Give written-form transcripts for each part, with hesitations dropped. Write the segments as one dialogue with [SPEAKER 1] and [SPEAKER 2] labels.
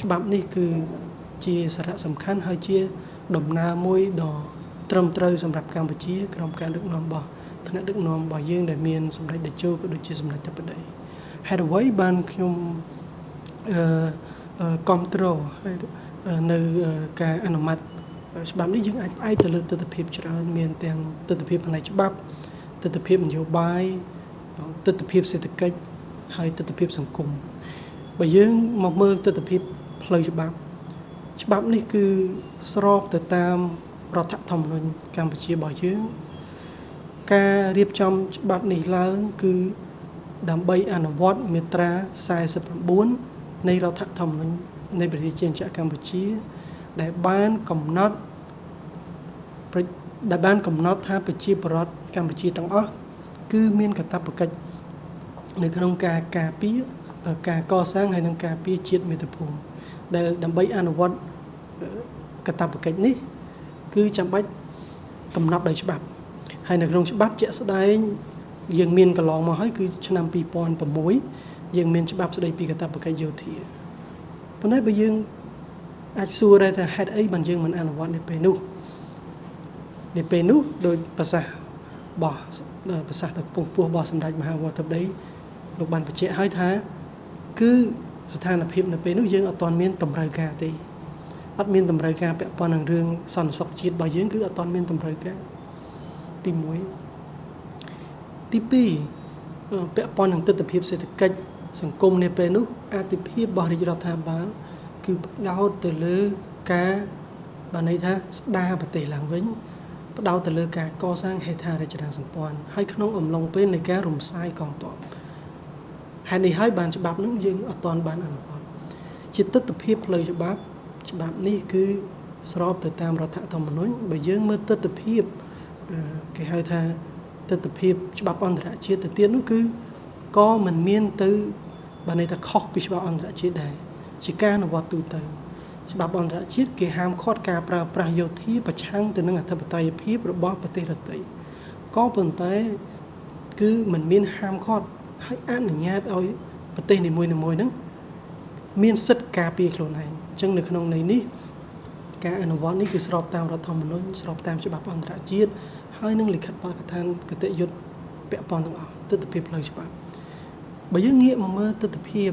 [SPEAKER 1] ច្បាប់នេះគឺជាសារៈសំខាន់ហើយជាដំណើរមួយដ៏ត្រឹមត្រូវសម្រាប់កម្ពុជាក្រោមការដឹកនាំរបស់ថ្នាក់ដឹកនាំរបស់យើងដែលមានសម្ដេចតេជោក៏ដូចជាសម្ដេចធិបតីហេតុអ្វីបានខ្ញុំគ្រប់គ្រងនៅការអនុម័តច្បាប់នេះយើងអាចផ្អែកទៅលើទស្សនវិជ្ជាច្រើនមានទាំងទស្សនវិជ្ជាផ្នែកច្បាប់ទស្សនវិជ្ជានយោបាយទស្សនវិជ្ជាសេដ្ឋកិច្ចហើយទស្សនវិជ្ជាសង្គមបើយើងមកមើលទស្សនវិជ្ជាផ្លូវច្បាប់នេះគឺស្របទៅតាមរដ្ឋធម្មនុញ្ញកម្ពុជារបស់យើងការរៀបចំច្បាប់នេះឡើងគឺដើម្បីអនុវត្តមាត្រា49នៃរដ្ឋធម្មនុញ្ញនៃប្រជាជាតិកម្ពុជាដែលបានកំណត់ថាប្រជាពលរដ្ឋកម្ពុជាទាំងអស់គឺមានកាតព្វកិច្ចនៅក្នុងការការពារការកសាងហើយនិងការពារជាតិមាតុភូមិដែលដើម្បីអនុវត្តកាតព្វកិច្ចនេះគឺចាំបាច់កំណត់ដោយច្បាប់ហើយនៅក្នុងច្បាប់ជាក់ស្ដែងយើងមានកន្លងមកហើយគឺឆ្នាំ2006យើងមានច្បាប់ស្ដីពីកាតព្វកិច្ចយោធាប៉ុន្តែបើយើងអាចសួរដែរថាហេតុអីបានយើងមិនអនុវត្តនៅពេលនោះដោយប្រសាសន៍ដ៏ខ្ពង់ខ្ពស់របស់សម្ដេចមហាវរធិបតីលោកបានបញ្ជាក់ឲ្យថាគឺស្ថានភាពនៅពេលនោះយើងអត់ទាន់មានតម្រូវការទេអត់មានតម្រូវការពាក់ព័ន្ធនឹងរឿងសន្តិសុខជាតិរបស់យើងគឺអត់ទាន់មានតម្រូវការទី1ទី2ពាក់ព័ន្ធនឹងទស្សនវិជ្ជាសេដ្ឋកិច្ចសង្គមនៅពេលនោះអតិភិបរបស់រាជរដ្ឋាភិបាលគឺផ្ដោតទៅលើការបានន័យថាស្ដារប្រទេសឡើងវិញផ្ដោតទៅលើការកសាងហេដ្ឋារចនាសម្ព័ន្ធហើយក្នុងអំឡុងពេលនៃការរំសាយកងទ័ពហេតុនេះហើយបានច្បាប់នឹងយើងអត់ទាន់បានអនុវត្តជាទស្សនវិជ្ជាផ្លូវច្បាប់នេះគឺស្របទៅតាមរដ្ឋធម្មនុញ្ញបើយើងមើលទស្សនវិជ្ជាគេហៅថាទស្សនវិជ្ជាច្បាប់អន្តរជាតិទៅទៀតនោះគឺក៏មិនមានទៅបានន័យថាខុសពីច្បាប់អន្តរជាតិដែរជាការអនុវត្តទូទៅច្បាប់អន្តរជាតិគេហាមឃាត់ការប្រើប្រាស់យោធាប្រឆាំងទៅនឹងអធិបតេយ្យភាពរបស់ប្រទេសដទៃក៏ប៉ុន្តែគឺមិនមានហាមឃាត់ហើយអនុញ្ញាតឲ្យប្រទេសនីមួយៗហ្នឹងមានសិទ្ធិការពារខ្លួនឯងអញ្ចឹងនៅក្នុងន័យនេះការអនុវត្តនេះគឺស្របតាមរដ្ឋធម្មនុញ្ញស្របតាមច្បាប់អន្តរជាតិហើយនឹងលិខិតបទដ្ឋានគតិយុត្តពាក់ព័ន្ធទាំងអស់ទស្សនវិជ្ជាផ្លូវច្បាប់បើយើងងាកមកមើលទស្សនវិជ្ជា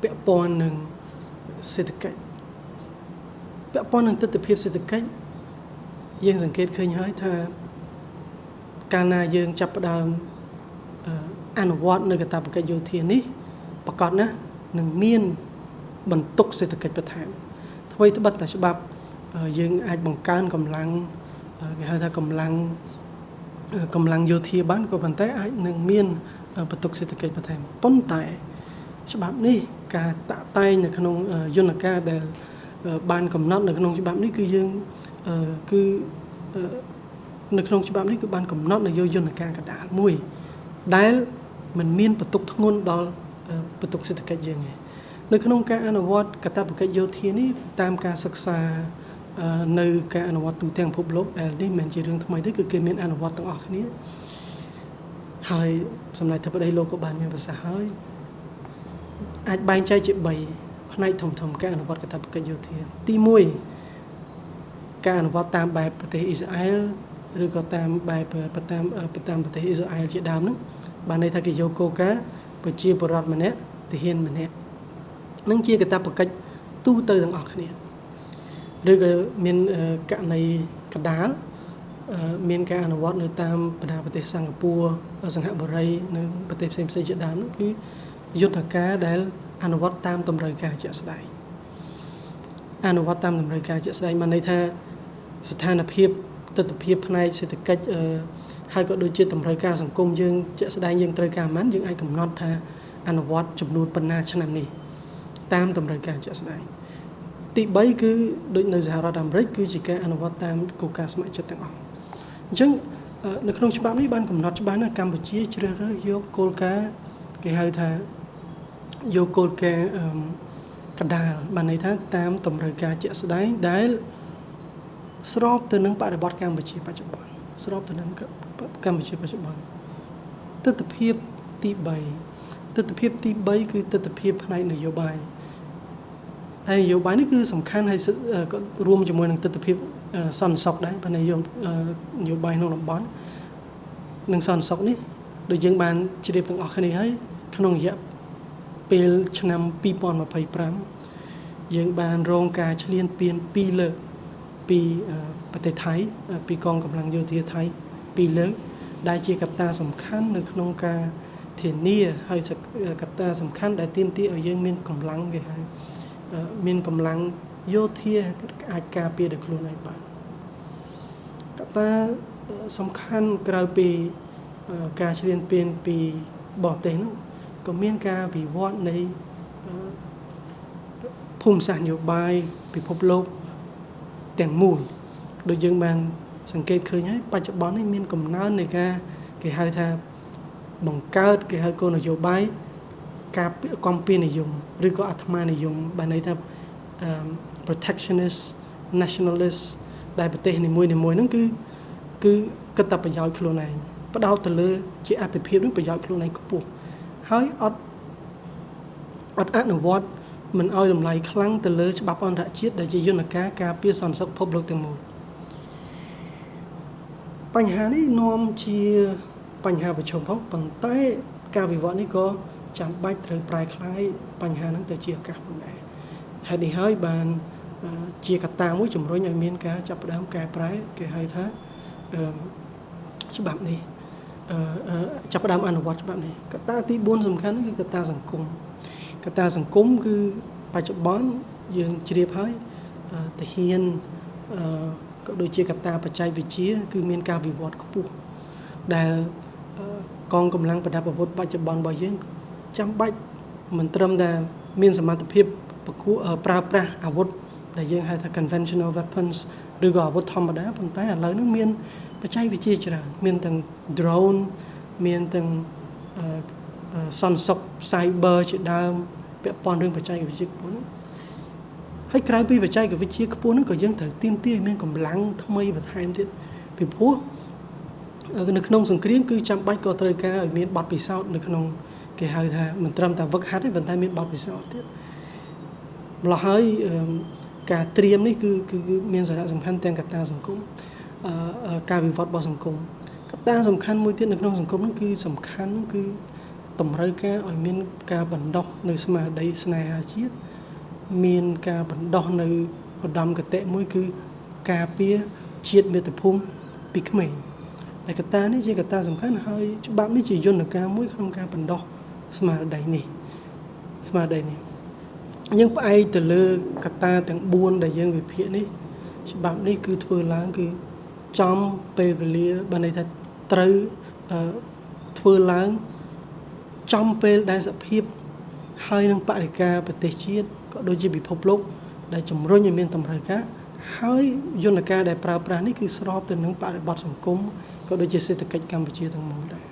[SPEAKER 1] ពាក់ព័ន្ធនឹងសេដ្ឋកិច្ចពាក់ព័ន្ធនឹងទស្សនវិជ្ជាសេដ្ឋកិច្ចយើងសង្កេតឃើញហើយថាកាលណាយើងចាប់ផ្ដើមអនុវត្តនៅកាតព្វកិច្ចយោធានេះប្រកាសណានឹងមានបន្ទុកសេដ្ឋកិច្ចបន្ថែមអ្វីត្បិតតែច្បាប់យើងអាចបង្កើនកម្លាំងគេហៅថាកម្លាំងយោធាបានក៏ប៉ុន្តែអាចនឹងមានបន្ទុកសេដ្ឋកិច្ចបន្ថែមប៉ុន្តែច្បាប់នេះការតាក់តែងនៅក្នុងយន្តការដែលបានកំណត់នៅក្នុងច្បាប់នេះគឺយើងនៅក្នុងច្បាប់នេះគឺបានកំណត់នៅយន្តការកណ្ដាលមួយដែលមិនមានបន្ទុកធ្ងន់ដល់បន្ទុកសេដ្ឋកិច្ចយើងទេនៅក្នុងការអនុវត្តកាតព្វកិច្ចយោធានេះតាមការសិក្សានៅការអនុវត្តទូទាំងពិភពលោកដែលនេះមិនមែនជារឿងថ្មីទេគឺគេមានអនុវត្តទាំងអស់គ្នាហើយសម្ដេចធិបតីលោកក៏បានមានប្រសាសន៍ហើយអាចបែងចែកជា3ផ្នែកធំៗការអនុវត្តកាតព្វកិច្ចយោធាទី1ការអនុវត្តតាមបែបប្រទេសអ៊ីស្រាអែលឬក៏តាមបែបតាមប្រទេសអ៊ីស្រាអែលជាដើមហ្នឹងបានន័យថាគេយកគោលការណ៍ប្រជាពលរដ្ឋម្នាក់ទាហានម្នាក់នឹងជាកាតព្វកិច្ចទូទៅទាំងអស់គ្នាឬក៏មានករណីកដាលមានការអនុវត្តនៅតាមបណ្ដាប្រទេសសិង្ហបុរីសិង្ហបុរីនៅប្រទេសផ្សេងៗជាដើមនោះគឺយន្តការដែលអនុវត្តតាមតម្រូវការជាក់ស្ដែងបានន័យថាស្ថានភាពទស្សនវិជ្ជាផ្នែកសេដ្ឋកិច្ចហើយក៏ដូចជាតម្រូវការសង្គមយើងជាក់ស្ដែងយើងត្រូវការប៉ុន្មានយើងអាចកំណត់ថាអនុវត្តចំនួនប៉ុណ្ណាឆ្នាំនេះតាមតម្រូវការជាក់ស្ដែងទី3គឺដូចនៅសហរដ្ឋអាមេរិកគឺជាការអនុវត្តតាមគោលការណ៍ស្ម័គ្រចិត្តទាំងអស់អញ្ចឹងនៅក្នុងច្បាប់នេះបានកំណត់ច្បាស់ណាស់កម្ពុជាជ្រើសរើសយកគោលការណ៍គេហៅថាយកគោលការណ៍កណ្ដាលបានន័យថាតាមតម្រូវការជាក់ស្ដែងដែលស្របទៅនឹងបរិបទកម្ពុជាបច្ចុប្បន្នទស្សនវិជ្ជាទី3គឺទស្សនវិជ្ជាផ្នែកនយោបាយ ហើយនយោបាយនេះគឺសំខាន់ហើយក៏រួមជាមួយនឹងទស្សនវិជ្ជាសន្តិសុខដែរប៉ុន្តែនយោបាយក្នុងតំបន់និងសន្តិសុខនេះដូចយើងបានជ្រាបទាំងអស់គ្នាហើយក្នុងរយៈពេលឆ្នាំ2025យើងបានរងការឈ្លានពាន2លើកពីប្រទេសថៃពីកងកម្លាំងយោធាថៃ2លើកដែលជាកត្តាសំខាន់នៅក្នុងការធានាហើយកត្តាសំខាន់ដែលទាមទារឲ្យយើងមានកម្លាំងគេហៅមានកម្លាំងយោធាអាចការពារដល់ខ្លួនឯងបានកត្តាសំខាន់ក្រៅពីការឈ្លានពានពីបរទេសនោះក៏មានការវិវត្តនៃភូមិសាស្ត្រនយោបាយពិភពលោកទាំងមូលដូចយើងបានសង្កេតឃើញហើយបច្ចុប្បន្ននេះមានកំណើននៃការគេហៅថាបង្កើតគេហៅគោលនយោបាយការកំពីនិយមឬក៏អាត្មានិយមបានន័យថា protectionist nationalist ដែលប្រទេសនីមួយៗហ្នឹងគឺគិតតែប្រយោជន៍ខ្លួនឯងផ្ដោតទៅលើជាអត្ថិភាពនឹងប្រយោជន៍ខ្លួនឯងខ្ពស់ហើយអត់អនុវត្តមិនឲ្យតម្លៃខ្លាំងទៅលើច្បាប់អន្តរជាតិដែលជាយន្តការការពារសន្តិសុខពិភពលោកទាំងមូលបញ្ហានេះនាំជាបញ្ហាប្រឈមផងប៉ុន្តែការវិវត្តនេះក៏ចាំបាច់ត្រូវប្រែក្លាយបញ្ហាហ្នឹងទៅជាឱកាសផងដែរហេតុនេះហើយបានជាកត្តាមួយជំរុញឲ្យមានការចាប់ផ្ដើមកែប្រែគេហៅថាច្បាប់នេះចាប់ផ្ដើមអនុវត្តច្បាប់នេះកត្តាទី4សំខាន់គឺកត្តាសង្គមកត្តាសង្គមគឺបច្ចុប្បន្នយើងជ្រាបហើយទាហានក៏ដូចជាកត្តាបច្ចេកវិទ្យាគឺមានការវិវត្តខ្ពស់ដែលកងកម្លាំងប្រដាប់អាវុធបច្ចុប្បន្នរបស់យើងចាំបាច់មិនត្រឹមតែមានសមត្ថភាពប្រើប្រាស់អាវុធដែលយើងហៅថា conventional weapons ឬក៏អាវុធធម្មតាប៉ុន្តែឥឡូវនេះមានបច្ចេកវិទ្យាច្រើនមានទាំង drone មានទាំងសន្តិសុខ cyber ជាដើមពាក់ព័ន្ធរឿងបច្ចេកវិទ្យាខ្ពស់នោះហើយក្រៅពីបច្ចេកវិទ្យាខ្ពស់នោះក៏យើងត្រូវទាមទារឲ្យមានកម្លាំងថ្មីបន្ថែមទៀតពីព្រោះនៅក្នុងសង្គ្រាមគឺចាំបាច់ក៏ត្រូវការឲ្យមានបទពិសោធន៍នៅក្នុងគេហៅថាមិនត្រឹមតែវឹកហាត់ទេប៉ុន្តែមានបទពិសោធន៍ទៀតម្ល៉េះហើយការត្រៀមនេះគឺមានសារៈសំខាន់ទាំងកត្តាសង្គមការវិវត្តរបស់សង្គមកត្តាសំខាន់មួយទៀតនៅក្នុងសង្គមនោះគឺសំខាន់គឺតម្រូវការឲ្យមានការបណ្ដុះនៅស្មារតីស្នេហាជាតិមានការបណ្ដុះនៅឧត្តមគតិមួយគឺការពារជាតិមាតុភូមិពីក្មេងហើយកត្តានេះជាកត្តាសំខាន់ហើយច្បាប់នេះជាយន្តការមួយក្នុងការបណ្ដុះស្មារតីនេះយើងផ្អែកទៅលើកត្តាទាំង4ដែលយើងវិភាគនេះច្បាប់នេះគឺធ្វើឡើងគឺចំពេលវេលាបានន័យថាត្រូវធ្វើឡើងចំពេលដែលសភាពហើយនឹងបរិការប្រទេសជាតិក៏ដូចជាពិភពលោកដែលជំរុញឲ្យមានតម្រូវការហើយយន្តការដែលប្រើប្រាស់នេះគឺស្របទៅនឹងបរិបទសង្គមក៏ដូចជាសេដ្ឋកិច្ចកម្ពុជាទាំងមូលដែរ